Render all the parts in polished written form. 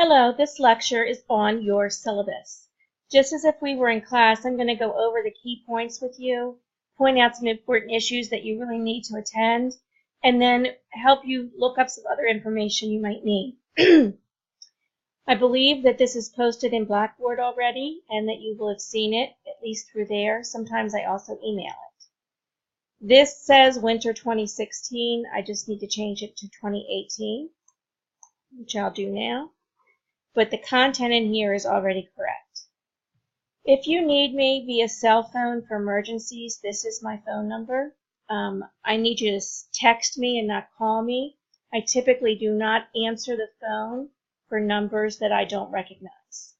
Hello, this lecture is on your syllabus. Just as if we were in class, I'm going to go over the key points with you, point out some important issues that you really need to attend, and then help you look up some other information you might need. I believe that this is posted in Blackboard already and that you will have seen it, at least through there. Sometimes I also email it. This says winter 2016. I just need to change it to 2018, which I'll do now. But the content in here is already correct. If you need me via cell phone for emergencies, this is my phone number. I need you to text me and not call me. I typically do not answer the phone for numbers that I don't recognize.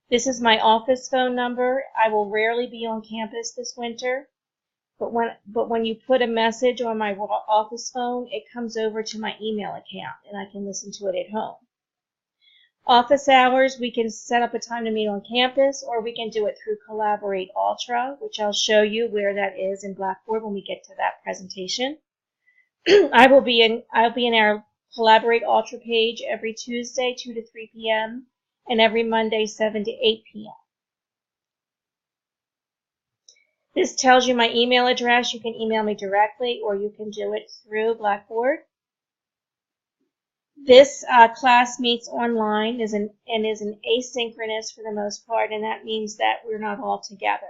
This is my office phone number. I will rarely be on campus this winter, but when you put a message on my office phone, it comes over to my email account and I can listen to it at home. Office hours, we can set up a time to meet on campus, or we can do it through Collaborate Ultra, which I'll show you where that is in Blackboard when we get to that presentation. I'll be in our Collaborate Ultra page every Tuesday, 2 to 3 p.m., and every Monday, 7 to 8 p.m. This tells you my email address. You can email me directly, or you can do it through Blackboard. This class meets online and is an asynchronous for the most part, and that means that we're not all together.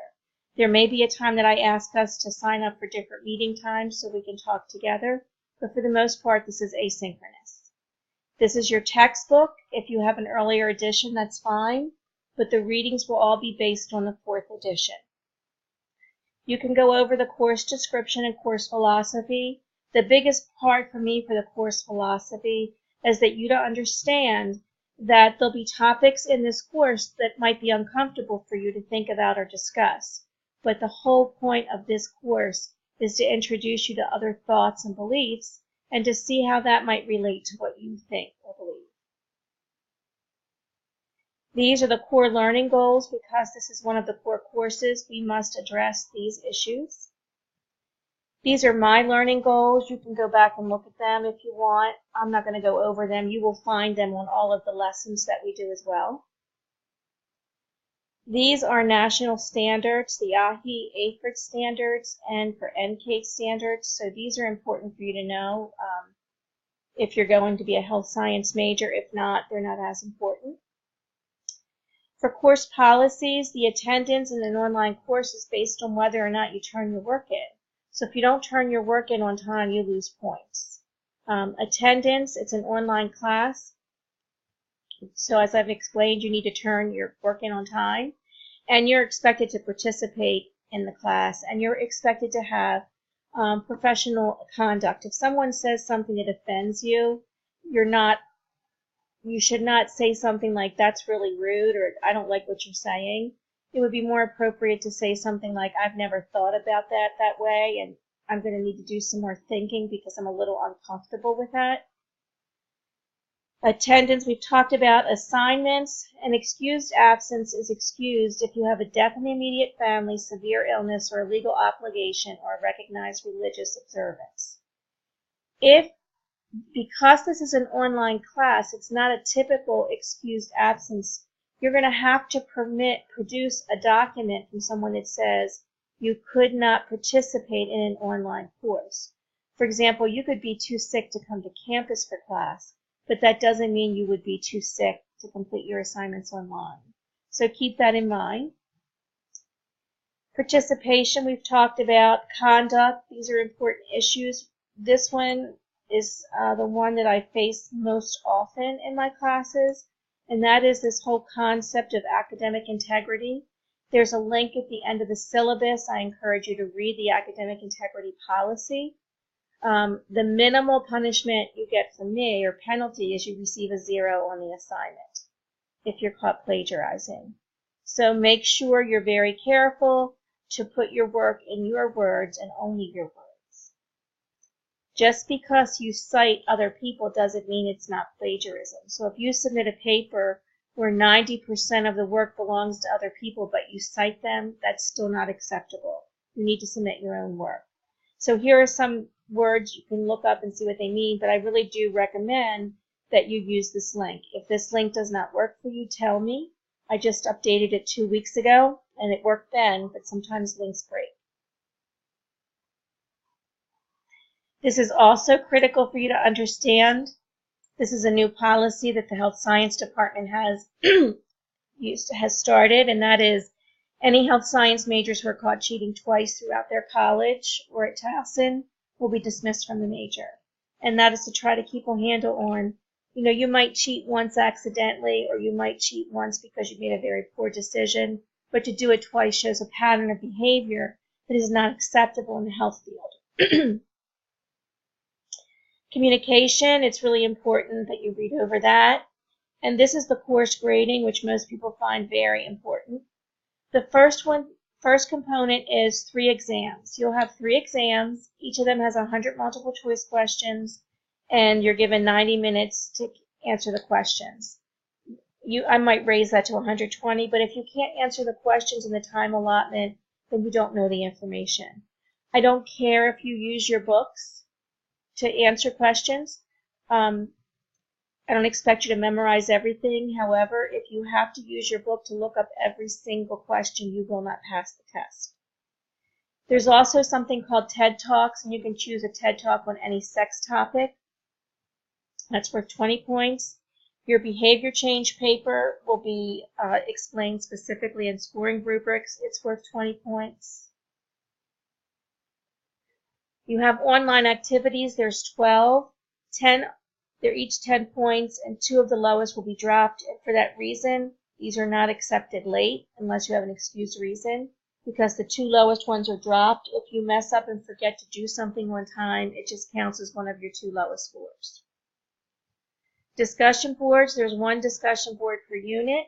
There may be a time that I ask us to sign up for different meeting times so we can talk together, but for the most part, this is asynchronous. This is your textbook. If you have an earlier edition, that's fine, but the readings will all be based on the 4th edition. You can go over the course description and course philosophy. The biggest part for me for the course philosophy is that you to understand that there'll be topics in this course that might be uncomfortable for you to think about or discuss. But the whole point of this course is to introduce you to other thoughts and beliefs and to see how that might relate to what you think or believe. These are the core learning goals. Because this is one of the core courses, we must address these issues. These are my learning goals. You can go back and look at them if you want. I'm not going to go over them. You will find them on all of the lessons that we do as well. These are national standards, the AHI/AFRIT standards, and for NCATE standards. So these are important for you to know if you're going to be a health science major. If not, they're not as important. For course policies, the attendance in an online course is based on whether or not you turn your work in. So if you don't turn your work in on time, you lose points. Attendance, it's an online class. So as I've explained, you need to turn your work in on time. And you're expected to participate in the class. And you're expected to have professional conduct. If someone says something that offends you, you should not say something like, that's really rude, or I don't like what you're saying. It would be more appropriate to say something like, I've never thought about that way, and I'm going to need to do some more thinking because I'm a little uncomfortable with that. Attendance, we've talked about. Assignments. An excused absence is excused if you have a death in the immediate family, severe illness, or a legal obligation, or a recognized religious observance. Because this is an online class, it's not a typical excused absence. You're going to have to produce a document from someone that says you could not participate in an online course. For example, you could be too sick to come to campus for class, but that doesn't mean you would be too sick to complete your assignments online. So keep that in mind. Participation, we've talked about. Conduct, these are important issues. This one is the one that I face most often in my classes. And that is this whole concept of academic integrity. There's a link at the end of the syllabus. I encourage you to read the academic integrity policy. The minimal punishment you get from me, or penalty, is you receive a 0 on the assignment if you're caught plagiarizing. So make sure you're very careful to put your work in your words and only your words. Just because you cite other people doesn't mean it's not plagiarism. So if you submit a paper where 90% of the work belongs to other people, but you cite them, that's still not acceptable. You need to submit your own work. So here are some words you can look up and see what they mean, but I really do recommend that you use this link. If this link does not work for you, tell me. I just updated it 2 weeks ago, and it worked then, but sometimes links break. This is also critical for you to understand. This is a new policy that the Health Science Department has started, and that is any health science majors who are caught cheating twice throughout their college or at Towson will be dismissed from the major. And that is to try to keep a handle on, you might cheat once accidentally, or you might cheat once because you made a very poor decision, but to do it twice shows a pattern of behavior that is not acceptable in the health field. Communication, it's really important that you read over that. And this is the course grading, which most people find very important. The first component is 3 exams. You'll have 3 exams. Each of them has 100 multiple choice questions, and you're given 90 minutes to answer the questions. I might raise that to 120, but if you can't answer the questions in the time allotment, then you don't know the information. I don't care if you use your books to answer questions. I don't expect you to memorize everything. However, if you have to use your book to look up every single question, you will not pass the test. There's also something called TED Talks, and you can choose a TED Talk on any sex topic. That's worth 20 points. Your behavior change paper will be explained specifically in scoring rubrics. It's worth 20 points. You have online activities. There's 12. 10. They're each 10 points, and 2 of the lowest will be dropped. And for that reason, these are not accepted late unless you have an excused reason, because the 2 lowest ones are dropped. If you mess up and forget to do something one time, it just counts as one of your 2 lowest scores. Discussion boards, there's 1 discussion board per unit,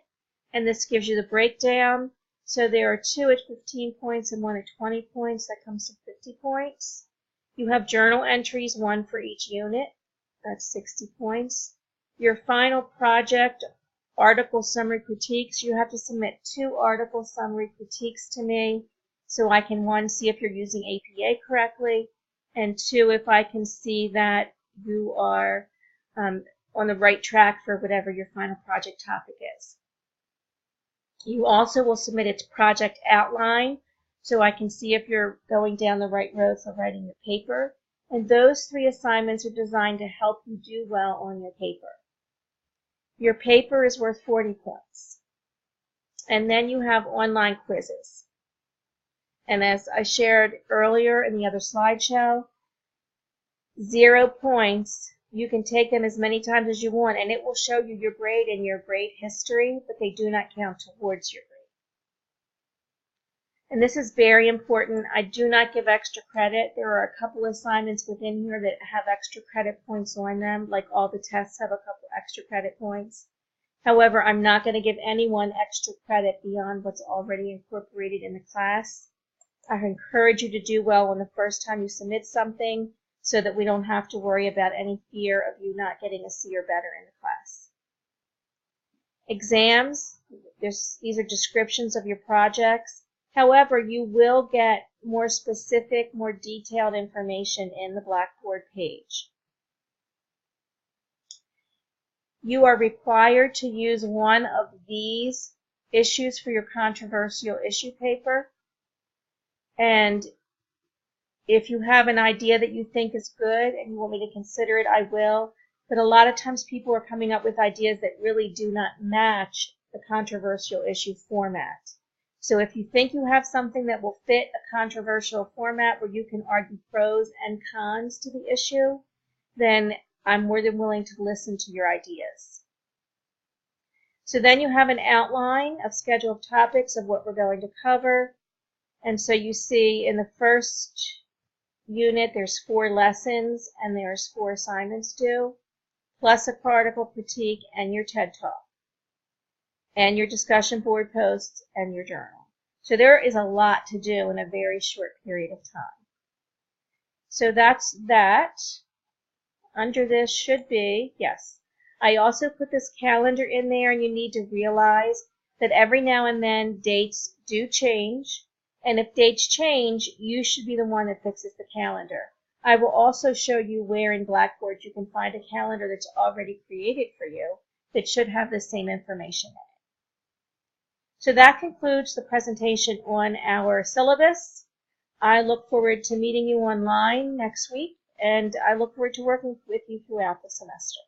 and this gives you the breakdown. So there are 2 at 15 points and 1 at 20 points. That comes to 50 points. You have journal entries, 1 for each unit. That's 60 points. Your final project, article summary critiques, you have to submit 2 article summary critiques to me so I can, 1, see if you're using APA correctly, and 2, if I can see that you are on the right track for whatever your final project topic is. You also will submit a project outline so I can see if you're going down the right road for writing your paper. And those 3 assignments are designed to help you do well on your paper. Your paper is worth 40 points. And then you have online quizzes. And as I shared earlier in the other slideshow, 0 points. You can take them as many times as you want, and it will show you your grade and your grade history, but they do not count towards your grade. And this is very important. I do not give extra credit. There are a couple assignments within here that have extra credit points on them, like all the tests have a couple extra credit points. However, I'm not going to give anyone extra credit beyond what's already incorporated in the class. I encourage you to do well on the first time you submit something so that we don't have to worry about any fear of you not getting a C or better in the class. Exams, these are descriptions of your projects. However, you will get more specific, more detailed information in the Blackboard page. You are required to use one of these issues for your controversial issue paper. And if you have an idea that you think is good and you want me to consider it, I will. But a lot of times people are coming up with ideas that really do not match the controversial issue format. So if you think you have something that will fit a controversial format where you can argue pros and cons to the issue, then I'm more than willing to listen to your ideas. So then you have an outline of scheduled topics of what we're going to cover. And so you see in the first unit there's 4 lessons and there's 4 assignments due, plus a article critique and your TED Talk, and your discussion board posts, and your journal. So there is a lot to do in a very short period of time. So that's that. Under this should be, yes, I also put this calendar in there, and you need to realize that every now and then dates do change, and if dates change, you should be the one that fixes the calendar. I will also show you where in Blackboard you can find a calendar that's already created for you that should have the same information in it. So that concludes the presentation on our syllabus. I look forward to meeting you online next week, and I look forward to working with you throughout the semester.